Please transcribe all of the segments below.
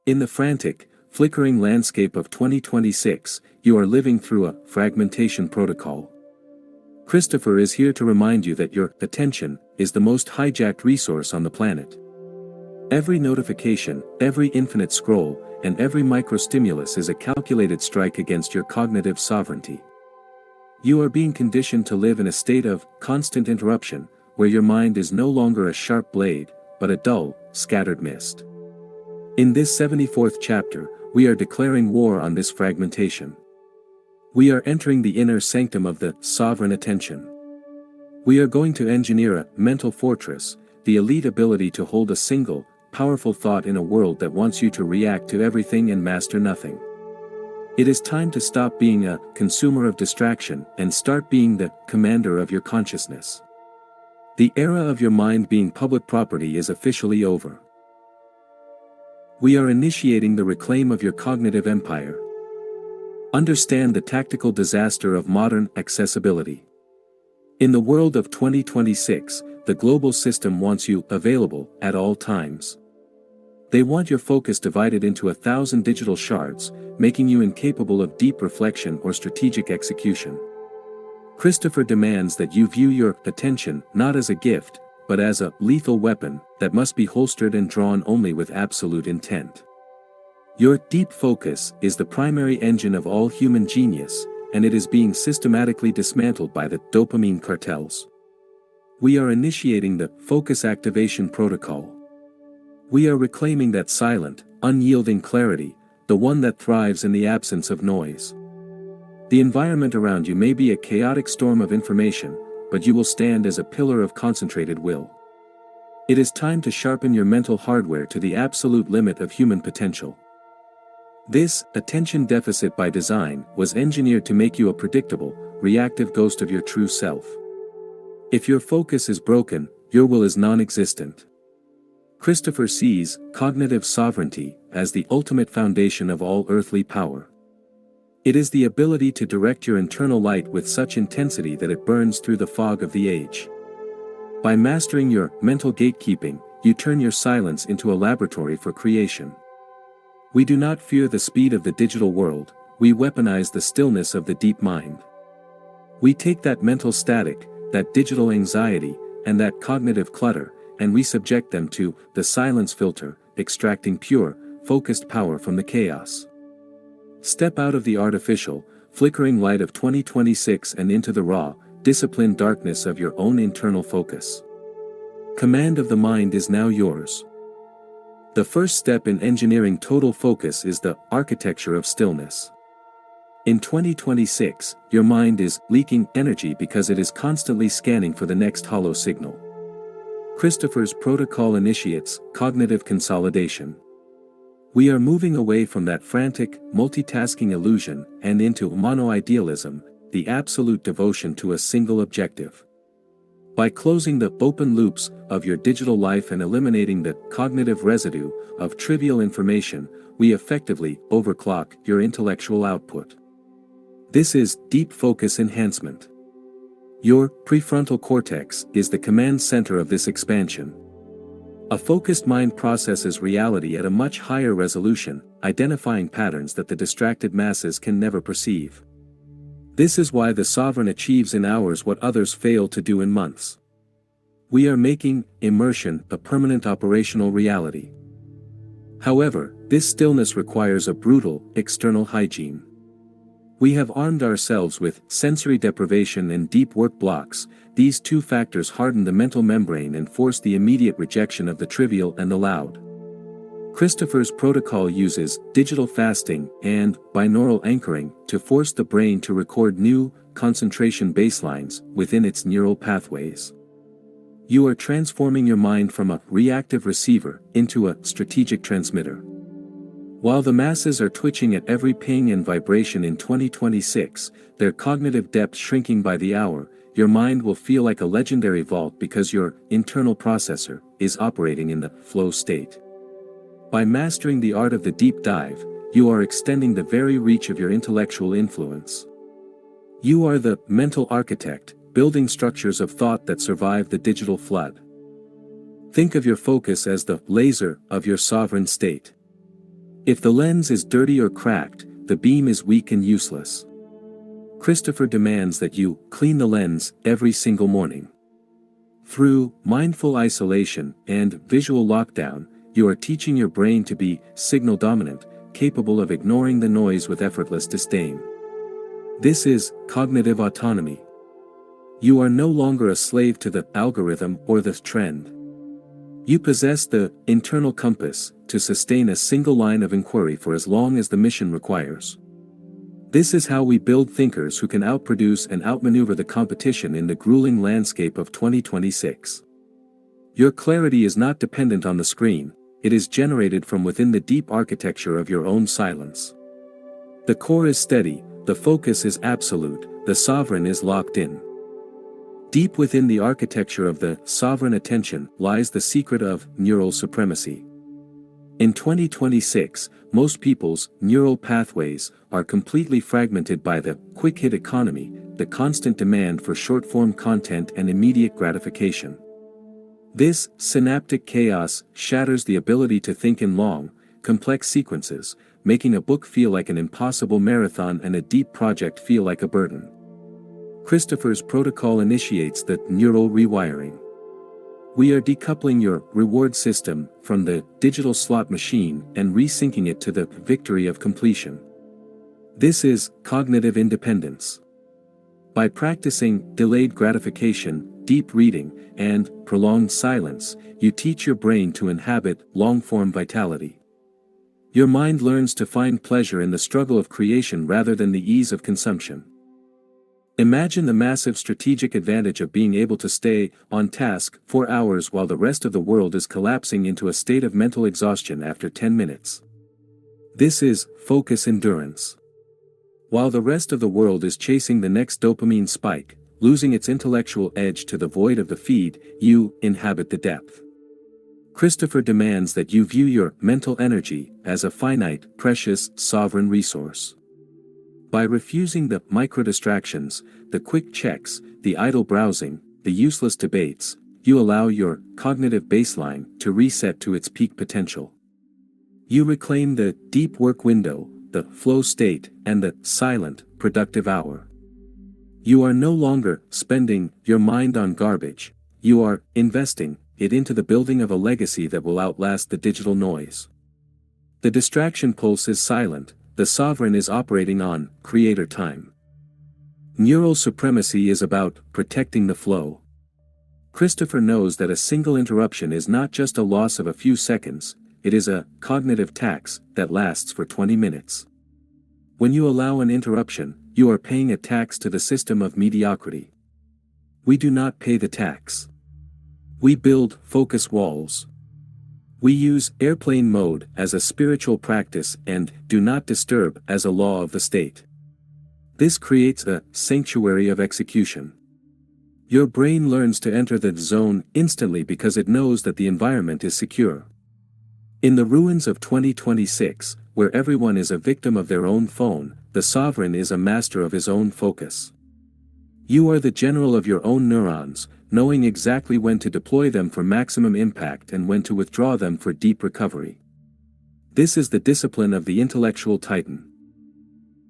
In the frantic, flickering landscape of 2026, you are living through a fragmentation protocol. Christopher is here to remind you that your attention is the most hijacked resource on the planet. Every notification, every infinite scroll, and every microstimulus is a calculated strike against your cognitive sovereignty. You are being conditioned to live in a state of constant interruption, where your mind is no longer a sharp blade, but a dull, scattered mist. In this 74th chapter, we are declaring war on this fragmentation. We are entering the inner sanctum of the sovereign attention. We are going to engineer a mental fortress, the elite ability to hold a single, powerful thought in a world that wants you to react to everything and master nothing. It is time to stop being a consumer of distraction and start being the commander of your consciousness. The era of your mind being public property is officially over. We are initiating the reclaim of your cognitive empire. Understand the tactical disaster of modern accessibility. In the world of 2026, the global system wants you available at all times. They want your focus divided into 1,000 digital shards, making you incapable of deep reflection or strategic execution. Christopher demands that you view your attention not as a gift, but as a lethal weapon that must be holstered and drawn only with absolute intent. Your deep focus is the primary engine of all human genius, and it is being systematically dismantled by the dopamine cartels. We are initiating the Focus Activation Protocol. We are reclaiming that silent, unyielding clarity, the one that thrives in the absence of noise. The environment around you may be a chaotic storm of information, but you will stand as a pillar of concentrated will. It is time to sharpen your mental hardware to the absolute limit of human potential. This attention deficit by design was engineered to make you a predictable, reactive ghost of your true self. If your focus is broken, your will is non-existent. Christopher sees cognitive sovereignty as the ultimate foundation of all earthly power. It is the ability to direct your internal light with such intensity that it burns through the fog of the age. By mastering your mental gatekeeping, you turn your silence into a laboratory for creation. We do not fear the speed of the digital world, we weaponize the stillness of the deep mind. We take that mental static, that digital anxiety, and that cognitive clutter, and we subject them to the silence filter, extracting pure, focused power from the chaos. Step out of the artificial, flickering light of 2026 and into the raw, disciplined darkness of your own internal focus. Command of the mind is now yours. The first step in engineering total focus is the architecture of stillness. In 2026, your mind is leaking energy because it is constantly scanning for the next hollow signal. Christopher's protocol initiates cognitive consolidation. We are moving away from that frantic, multitasking illusion and into monoidealism, the absolute devotion to a single objective. By closing the open loops of your digital life and eliminating the cognitive residue of trivial information, we effectively overclock your intellectual output. This is deep focus enhancement. Your prefrontal cortex is the command center of this expansion. A focused mind processes reality at a much higher resolution, identifying patterns that the distracted masses can never perceive. This is why the sovereign achieves in hours what others fail to do in months. We are making immersion a permanent operational reality. However, this stillness requires a brutal, external hygiene. We have armed ourselves with sensory deprivation and deep work blocks. These two factors harden the mental membrane and force the immediate rejection of the trivial and the loud. Christopher's protocol uses digital fasting and binaural anchoring to force the brain to record new, concentration baselines within its neural pathways. You are transforming your mind from a reactive receiver into a strategic transmitter. While the masses are twitching at every ping and vibration in 2026, their cognitive depth shrinking by the hour, your mind will feel like a legendary vault because your internal processor is operating in the flow state. By mastering the art of the deep dive, you are extending the very reach of your intellectual influence. You are the mental architect, building structures of thought that survive the digital flood. Think of your focus as the laser of your sovereign state. If the lens is dirty or cracked, the beam is weak and useless. Christopher demands that you clean the lens every single morning. Through mindful isolation and visual lockdown, you are teaching your brain to be signal dominant, capable of ignoring the noise with effortless disdain. This is cognitive autonomy. You are no longer a slave to the algorithm or the trend. You possess the internal compass to sustain a single line of inquiry for as long as the mission requires. This is how we build thinkers who can outproduce and outmaneuver the competition in the grueling landscape of 2026. Your clarity is not dependent on the screen, it is generated from within the deep architecture of your own silence. The core is steady, the focus is absolute, the sovereign is locked in. Deep within the architecture of the sovereign attention lies the secret of neural supremacy. In 2026, most people's neural pathways are completely fragmented by the quick-hit economy, the constant demand for short-form content and immediate gratification. This synaptic chaos shatters the ability to think in long, complex sequences, making a book feel like an impossible marathon and a deep project feel like a burden. Christopher's protocol initiates the neural rewiring. We are decoupling your reward system from the digital slot machine and resyncing it to the victory of completion. This is cognitive independence. By practicing delayed gratification, deep reading, and prolonged silence, you teach your brain to inhabit long-form vitality. Your mind learns to find pleasure in the struggle of creation rather than the ease of consumption. Imagine the massive strategic advantage of being able to stay on task for hours while the rest of the world is collapsing into a state of mental exhaustion after 10 minutes. This is focus endurance. While the rest of the world is chasing the next dopamine spike, losing its intellectual edge to the void of the feed, you inhabit the depth. Christopher demands that you view your mental energy as a finite, precious, sovereign resource. By refusing the micro-distractions, the quick checks, the idle browsing, the useless debates, you allow your cognitive baseline to reset to its peak potential. You reclaim the deep work window, the flow state, and the silent, productive hour. You are no longer spending your mind on garbage, you are investing it into the building of a legacy that will outlast the digital noise. The distraction pulse is silent. The sovereign is operating on creator time. Neural supremacy is about protecting the flow. Christopher knows that a single interruption is not just a loss of a few seconds, it is a cognitive tax that lasts for 20 minutes. When you allow an interruption, you are paying a tax to the system of mediocrity. We do not pay the tax. We build focus walls. We use airplane mode as a spiritual practice and do not disturb as a law of the state. This creates a sanctuary of execution. Your brain learns to enter the zone instantly because it knows that the environment is secure. In the ruins of 2026, where everyone is a victim of their own phone, the sovereign is a master of his own focus. You are the general of your own neurons, knowing exactly when to deploy them for maximum impact and when to withdraw them for deep recovery. This is the discipline of the intellectual titan.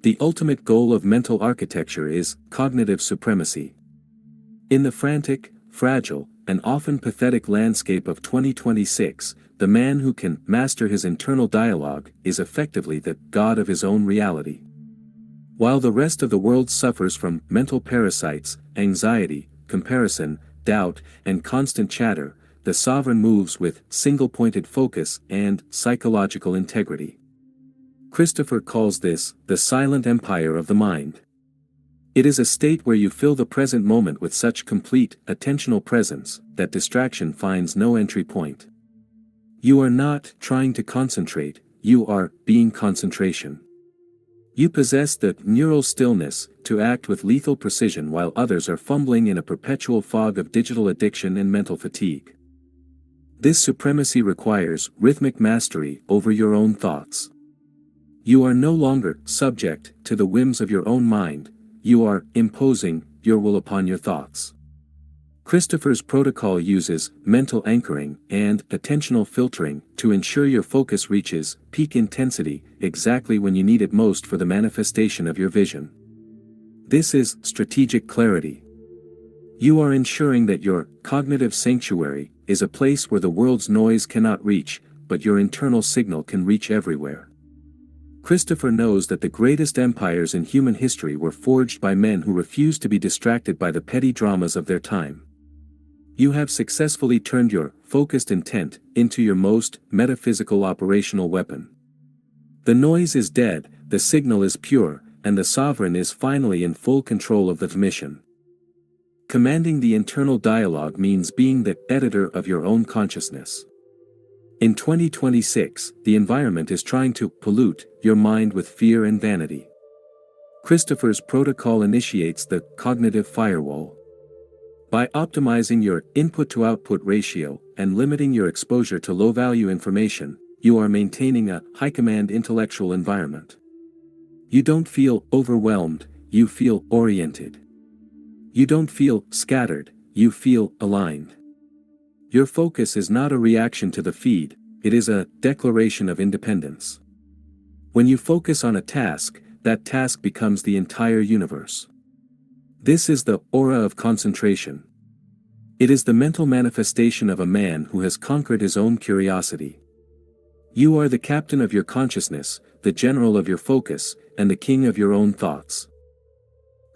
The ultimate goal of mental architecture is cognitive supremacy. In the frantic, fragile, and often pathetic landscape of 2026, the man who can master his internal dialogue is effectively the god of his own reality. While the rest of the world suffers from mental parasites, anxiety, comparison, doubt, and constant chatter, the sovereign moves with single-pointed focus and psychological integrity. Christopher calls this the silent empire of the mind. It is a state where you fill the present moment with such complete, attentional presence, that distraction finds no entry point. You are not trying to concentrate, you are being concentration. You possess the neural stillness to act with lethal precision while others are fumbling in a perpetual fog of digital addiction and mental fatigue. This supremacy requires rhythmic mastery over your own thoughts. You are no longer subject to the whims of your own mind, you are imposing your will upon your thoughts. Christopher's protocol uses mental anchoring and attentional filtering to ensure your focus reaches peak intensity exactly when you need it most for the manifestation of your vision. This is strategic clarity. You are ensuring that your cognitive sanctuary is a place where the world's noise cannot reach, but your internal signal can reach everywhere. Christopher knows that the greatest empires in human history were forged by men who refused to be distracted by the petty dramas of their time. You have successfully turned your focused intent into your most metaphysical operational weapon. The noise is dead, the signal is pure, and the sovereign is finally in full control of the mission. Commanding the internal dialogue means being the editor of your own consciousness. In 2026, the environment is trying to pollute your mind with fear and vanity. Christopher's protocol initiates the cognitive firewall. By optimizing your input-to-output ratio and limiting your exposure to low-value information, you are maintaining a high-command intellectual environment. You don't feel overwhelmed, you feel oriented. You don't feel scattered, you feel aligned. Your focus is not a reaction to the feed, it is a declaration of independence. When you focus on a task, that task becomes the entire universe. This is the aura of concentration. It is the mental manifestation of a man who has conquered his own curiosity. You are the captain of your consciousness, the general of your focus, and the king of your own thoughts.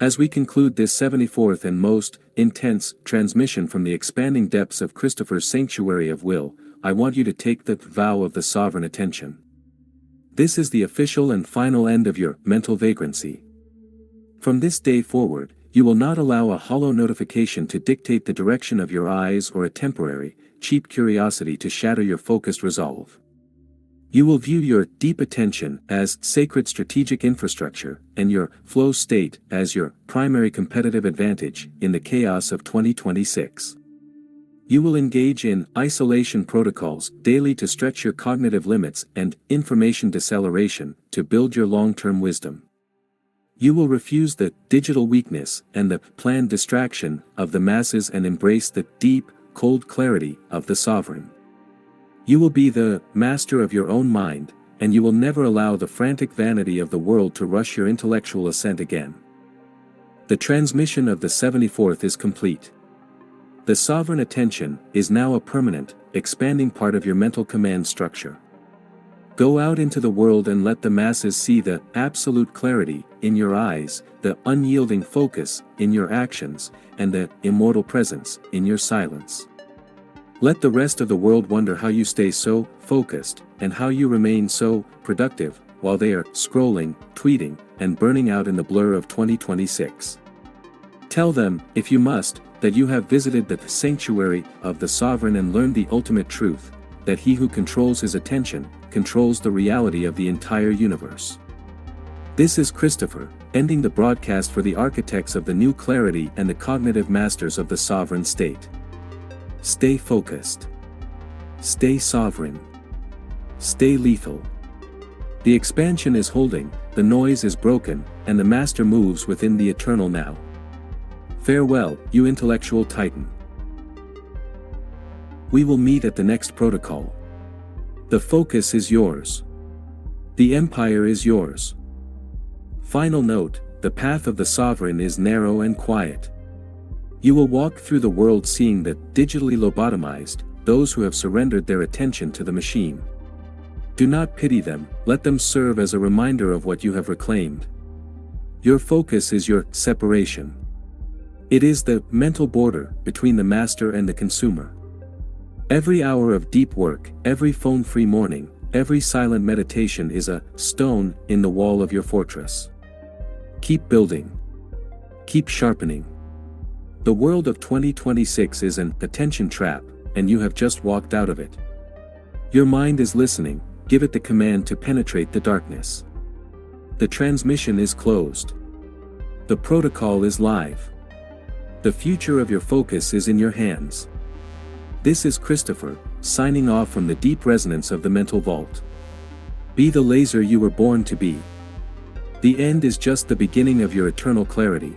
As we conclude this 74th and most intense transmission from the expanding depths of Christopher's sanctuary of will, I want you to take the vow of the sovereign attention. This is the official and final end of your mental vagrancy. From this day forward, you will not allow a hollow notification to dictate the direction of your eyes or a temporary, cheap curiosity to shatter your focused resolve. You will view your deep attention as sacred strategic infrastructure and your flow state as your primary competitive advantage in the chaos of 2026. You will engage in isolation protocols daily to stretch your cognitive limits and information deceleration to build your long-term wisdom. You will refuse the digital weakness and the planned distraction of the masses and embrace the deep, cold clarity of the sovereign. You will be the master of your own mind, and you will never allow the frantic vanity of the world to rush your intellectual ascent again. The transmission of the 74th is complete. The sovereign attention is now a permanent, expanding part of your mental command structure. Go out into the world and let the masses see the absolute clarity in your eyes, the unyielding focus in your actions, and the immortal presence in your silence. Let the rest of the world wonder how you stay so focused, and how you remain so productive, while they are scrolling, tweeting, and burning out in the blur of 2026. Tell them, if you must, that you have visited the sanctuary of the sovereign and learned the ultimate truth, that he who controls his attention, controls the reality of the entire universe. This is Christopher, ending the broadcast for the architects of the new clarity and the cognitive masters of the sovereign state. Stay focused. Stay sovereign. Stay lethal. The expansion is holding, the noise is broken, and the master moves within the eternal now. Farewell, you intellectual titan. We will meet at the next protocol. The focus is yours. The empire is yours. Final note, the path of the sovereign is narrow and quiet. You will walk through the world seeing the digitally lobotomized, those who have surrendered their attention to the machine. Do not pity them, let them serve as a reminder of what you have reclaimed. Your focus is your separation. It is the mental border between the master and the consumer. Every hour of deep work, every phone-free morning, every silent meditation is a stone in the wall of your fortress. Keep building. Keep sharpening. The world of 2026 is an attention trap, and you have just walked out of it. Your mind is listening, give it the command to penetrate the darkness. The transmission is closed. The protocol is live. The future of your focus is in your hands. This is Christopher, signing off from the deep resonance of the mental vault. Be the laser you were born to be. The end is just the beginning of your eternal clarity.